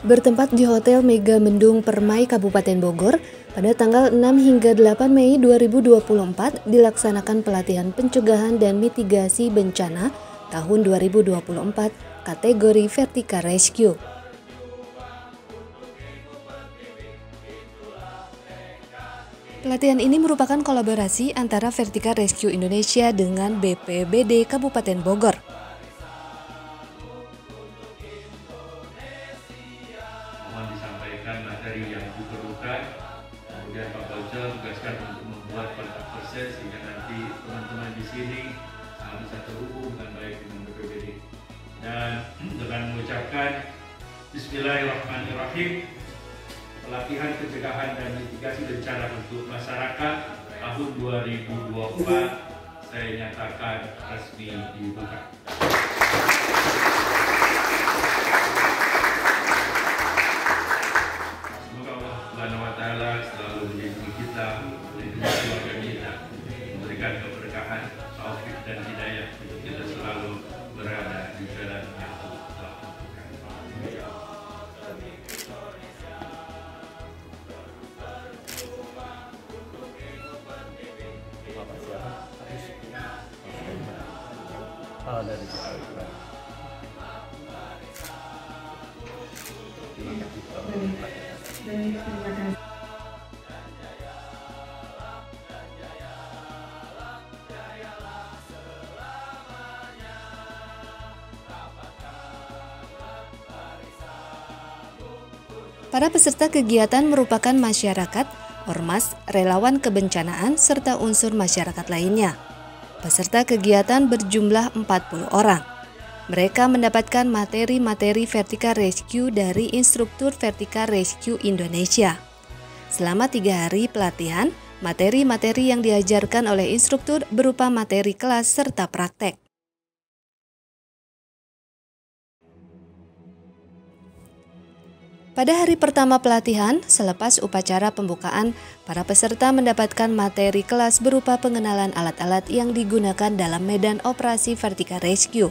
bertempat di Hotel Mega Mendung Permai Kabupaten Bogor pada tanggal 6 hingga 8 Mei 2024 dilaksanakan pelatihan pencegahan dan mitigasi bencana tahun 2024 kategori Vertika Rescue. Pelatihan ini merupakan kolaborasi antara Vertika Rescue Indonesia dengan BPBD Kabupaten Bogor. Mohon disampaikan materi yang diperlukan, kemudian Pak Bocor tugaskan untuk membuat kontak person sehingga nanti teman-teman di sini bisa terhubung dengan baik dengan BPBD. Dan dengan mengucapkan Bismillahirrahmanirrahim, pelatihan pencegahan dan mitigasi bencana untuk masyarakat tahun 2024 saya nyatakan resmi dibuka. Semoga Allah Subhanahu wa Ta'ala selalu melindungi kita, melindungi keluarga kita, memberikan keberkahan, taufik dan hidayah untuk kita selalu berada di jalan yang telah ditentukan. Para peserta kegiatan merupakan masyarakat, ormas, relawan kebencanaan, serta unsur masyarakat lainnya. Peserta kegiatan berjumlah 40 orang. Mereka mendapatkan materi-materi Vertika Rescue dari instruktur Vertika Rescue Indonesia. Selama 3 hari pelatihan, materi-materi yang diajarkan oleh instruktur berupa materi kelas serta praktek. Pada hari pertama pelatihan, selepas upacara pembukaan, para peserta mendapatkan materi kelas berupa pengenalan alat-alat yang digunakan dalam medan operasi Vertika Rescue.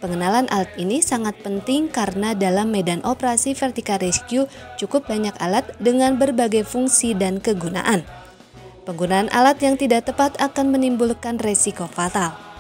Pengenalan alat ini sangat penting karena dalam medan operasi Vertika Rescue cukup banyak alat dengan berbagai fungsi dan kegunaan. Penggunaan alat yang tidak tepat akan menimbulkan resiko fatal.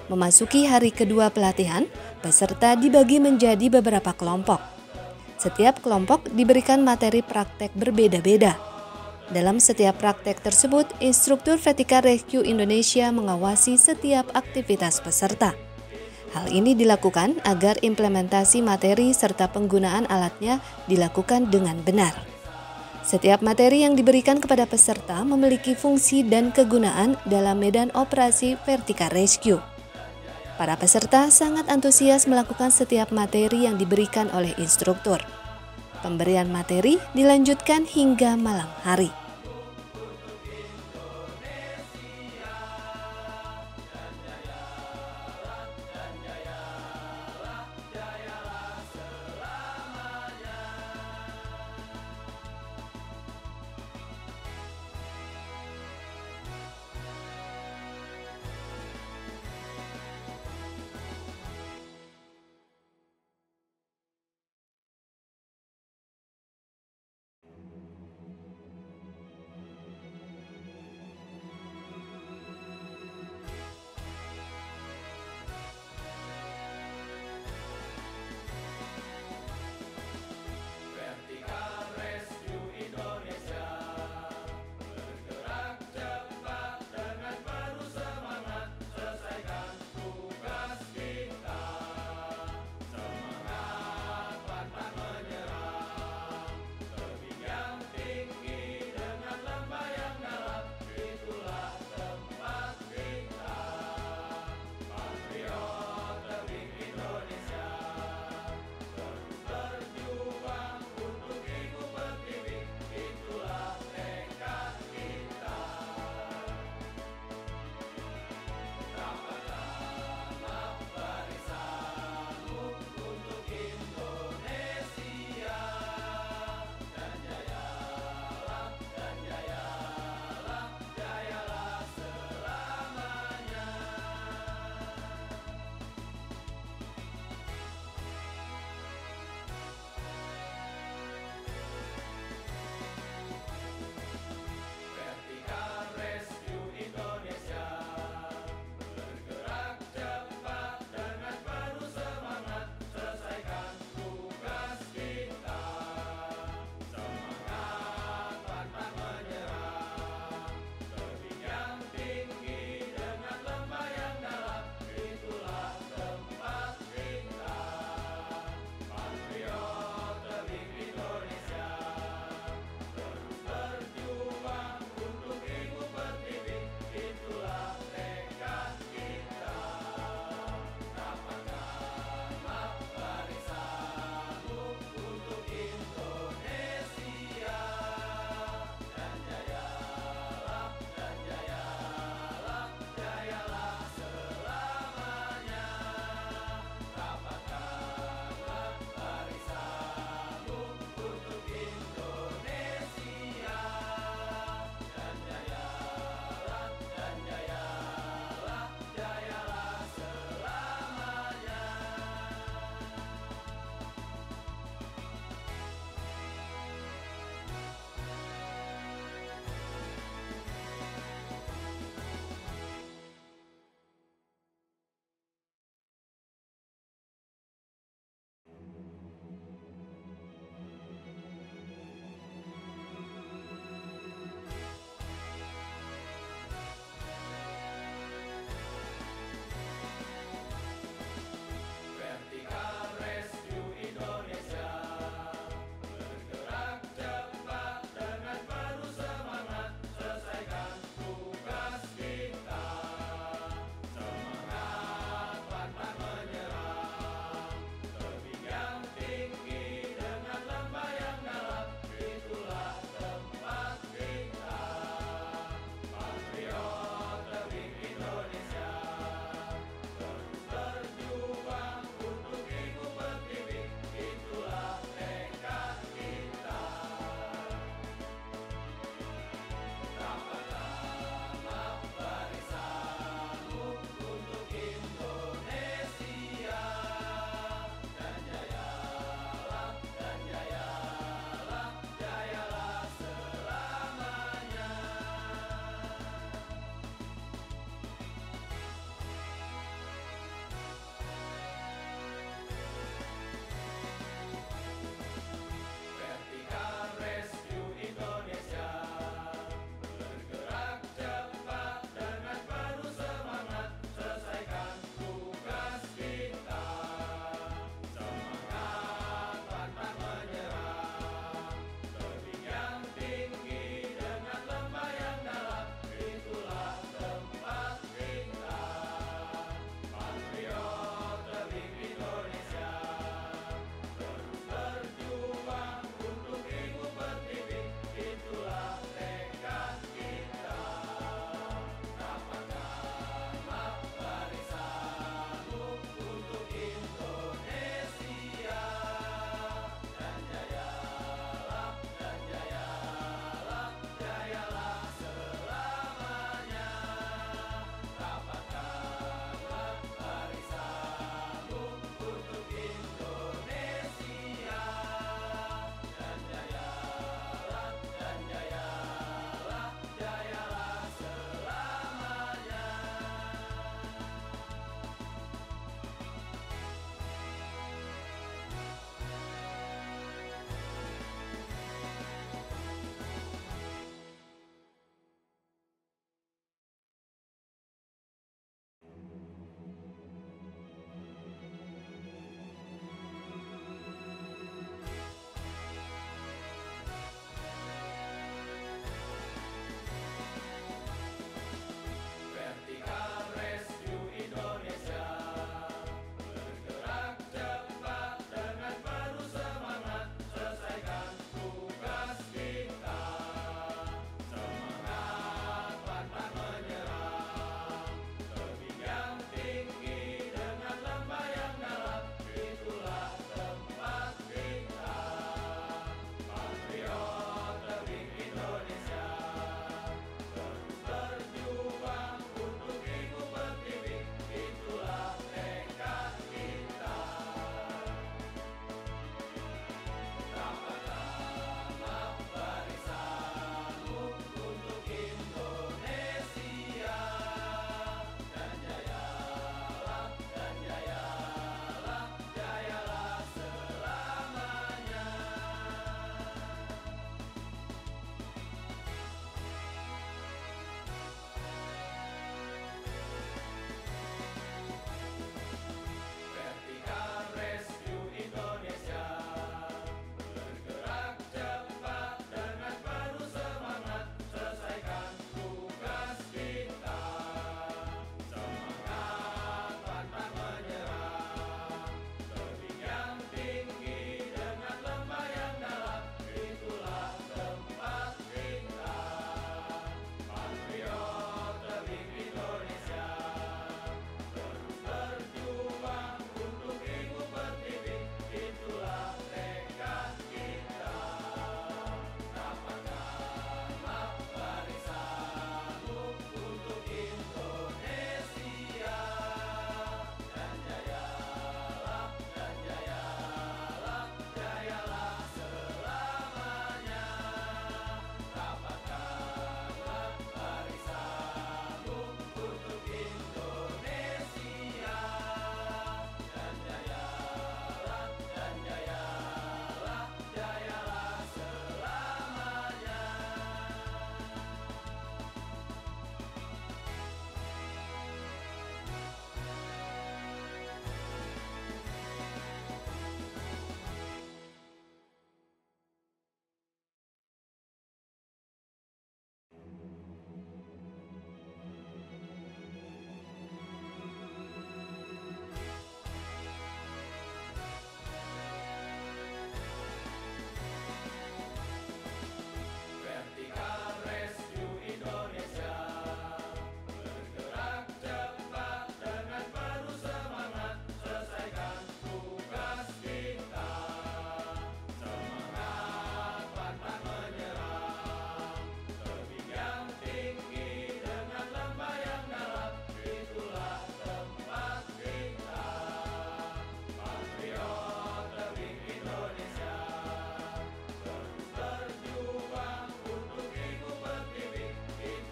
Memasuki hari kedua pelatihan, peserta dibagi menjadi beberapa kelompok. Setiap kelompok diberikan materi praktek berbeda-beda. Dalam setiap praktek tersebut, instruktur Vertika Rescue Indonesia mengawasi setiap aktivitas peserta. Hal ini dilakukan agar implementasi materi serta penggunaan alatnya dilakukan dengan benar. Setiap materi yang diberikan kepada peserta memiliki fungsi dan kegunaan dalam medan operasi Vertika Rescue. Para peserta sangat antusias melakukan setiap materi yang diberikan oleh instruktur. Pemberian materi dilanjutkan hingga malam hari.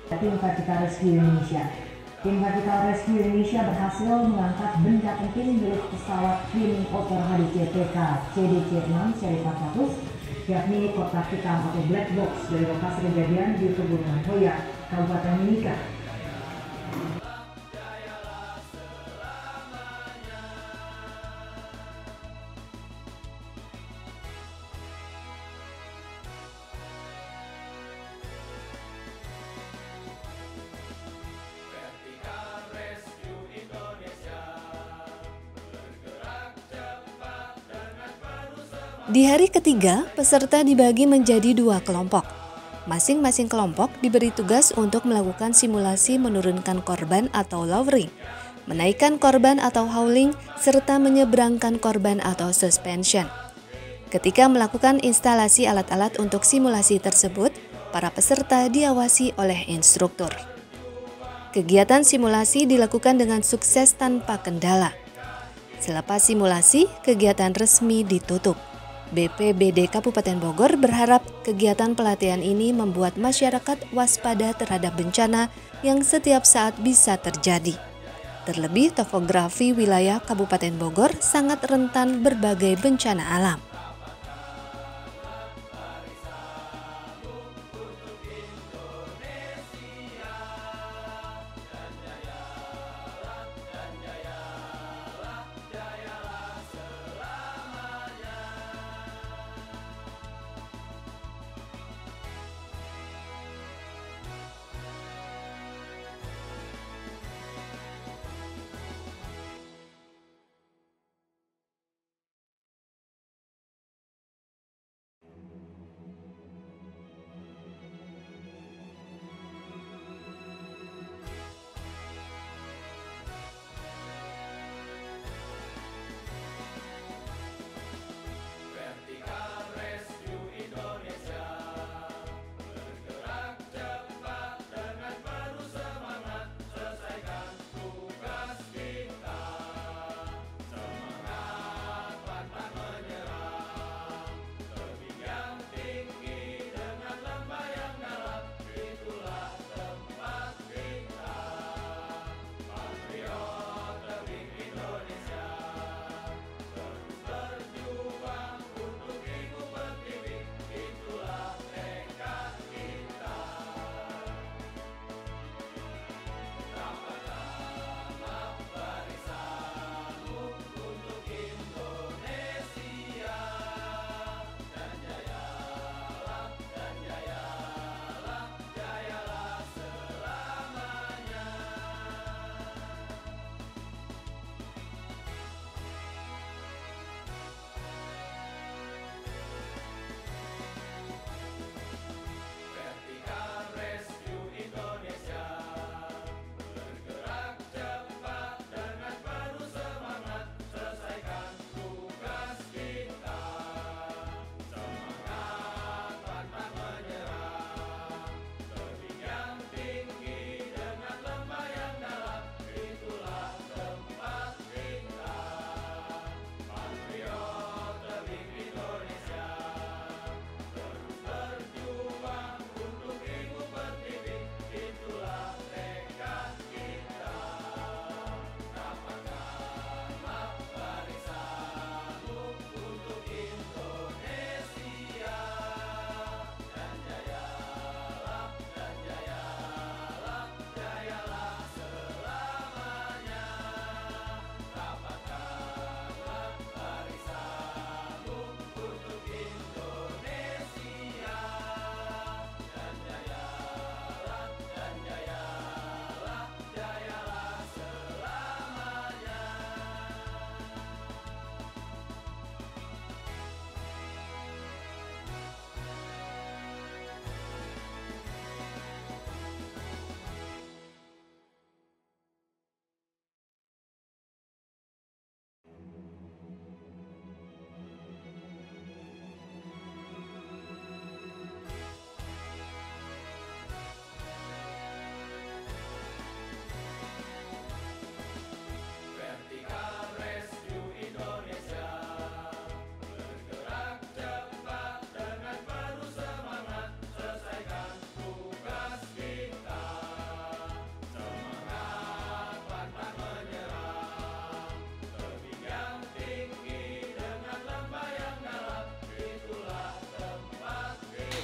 Tim Vertical Rescue Indonesia. Tim Vertical Rescue Indonesia berhasil mengangkat benda penting milik pesawat Twin Otter HDC-TK CDC-6 seri 400, yakni kotak hitam atau black box dari lokasi kejadian di Pegunungan Hoya, Kabupaten Mimika. Di hari ketiga, peserta dibagi menjadi 2 kelompok. Masing-masing kelompok diberi tugas untuk melakukan simulasi menurunkan korban atau lowering, menaikkan korban atau hauling, serta menyeberangkan korban atau suspension. Ketika melakukan instalasi alat-alat untuk simulasi tersebut, para peserta diawasi oleh instruktur. Kegiatan simulasi dilakukan dengan sukses tanpa kendala. Selepas simulasi, kegiatan resmi ditutup. BPBD Kabupaten Bogor berharap kegiatan pelatihan ini membuat masyarakat waspada terhadap bencana yang setiap saat bisa terjadi. Terlebih topografi wilayah Kabupaten Bogor sangat rentan berbagai bencana alam.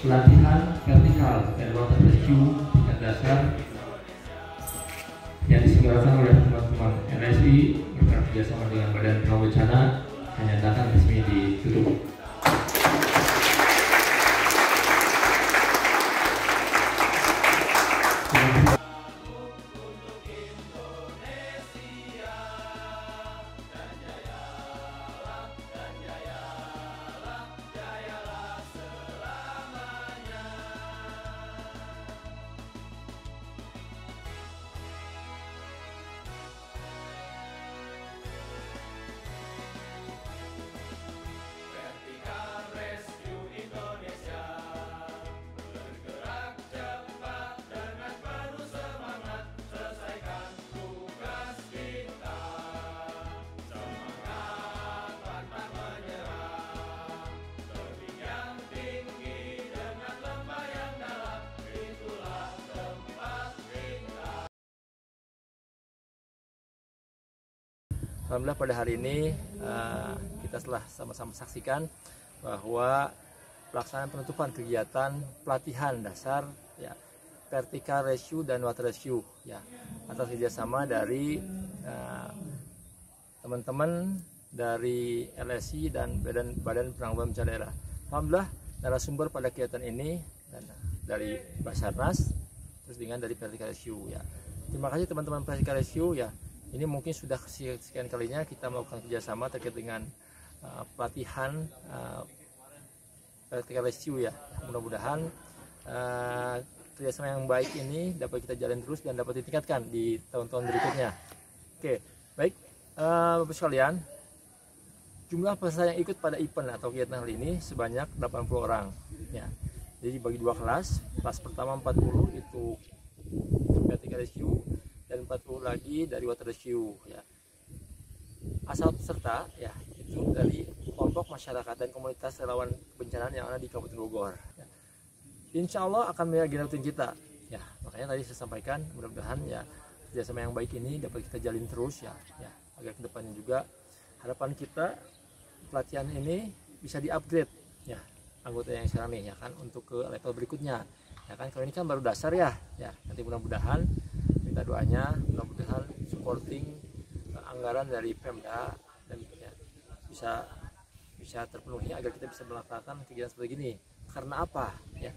pelatihan vertikal dan water rescue tingkat dasar yang diselenggarakan oleh teman-teman LSI bekerja sama dengan Badan Penanggulangan Bencana dinyatakan resmi ditutup. Alhamdulillah pada hari ini kita telah sama-sama saksikan bahwa pelaksanaan penutupan kegiatan pelatihan dasar ya, vertical rescue dan water rescue ya, atas kerjasama dari teman-teman dari LSI dan Badan Penanggulangan Bencana Daerah. Alhamdulillah narasumber pada kegiatan ini dari Basarnas terus dengan dari vertical rescue ya. Terima kasih teman-teman vertical rescue ya. Ini mungkin sudah sekian kalinya kita melakukan kerjasama terkait dengan pelatihan vertical rescue ya. Mudah-mudahan kerjasama yang baik ini dapat kita jalin terus dan dapat ditingkatkan di tahun-tahun berikutnya. Oke, baik Bapak sekalian, jumlah peserta yang ikut pada event atau kegiatan kali ini sebanyak 80 orang. Ya. Jadi bagi dua kelas pertama 40 itu vertical rescue dan 40 lagi dari water rescue ya. Asal peserta ya itu dari kelompok masyarakat dan komunitas relawan kebencanaan yang ada di Kabupaten Bogor ya. Insya Allah akan menjadi rutin kita ya. Makanya tadi saya sampaikan mudah-mudahan ya kerjasama yang baik ini dapat kita jalin terus ya agar kedepannya juga harapan kita pelatihan ini bisa di-upgrade ya anggota yang sekarang nih ya kan untuk ke level berikutnya ya kan. Kalau ini kan baru dasar ya nanti mudah-mudahan minta doanya mudah-mudahan supporting anggaran dari Pemda dan ya, bisa terpenuhi agar kita bisa melakukan kegiatan seperti ini. Karena apa ya,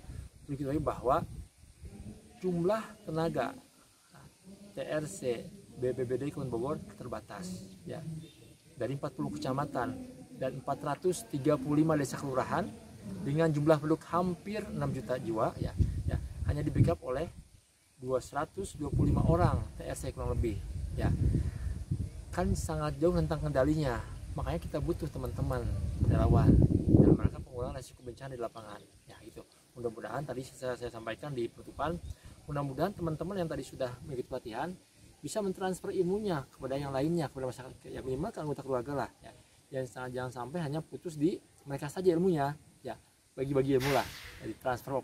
perlu kita bahwa jumlah tenaga TRC BPBD Kabupaten Bogor terbatas ya, dari 40 kecamatan dan 435 desa kelurahan dengan jumlah penduduk hampir 6 juta jiwa ya hanya di backup oleh 225 orang TRC kurang lebih ya, kan sangat jauh tentang kendalinya. Makanya kita butuh teman-teman relawan dalam rangka pengurangan risiko bencana di lapangan ya itu. Mudah-mudahan tadi saya sampaikan di penutupan, mudah-mudahan teman-teman yang tadi sudah mengikuti pelatihan bisa mentransfer ilmunya kepada yang lainnya, kepada masyarakat ya, minimal ke anggota keluarga lah ya. Jangan sampai hanya putus di mereka saja ilmunya ya, bagi-bagi ilmu lah, jadi transfer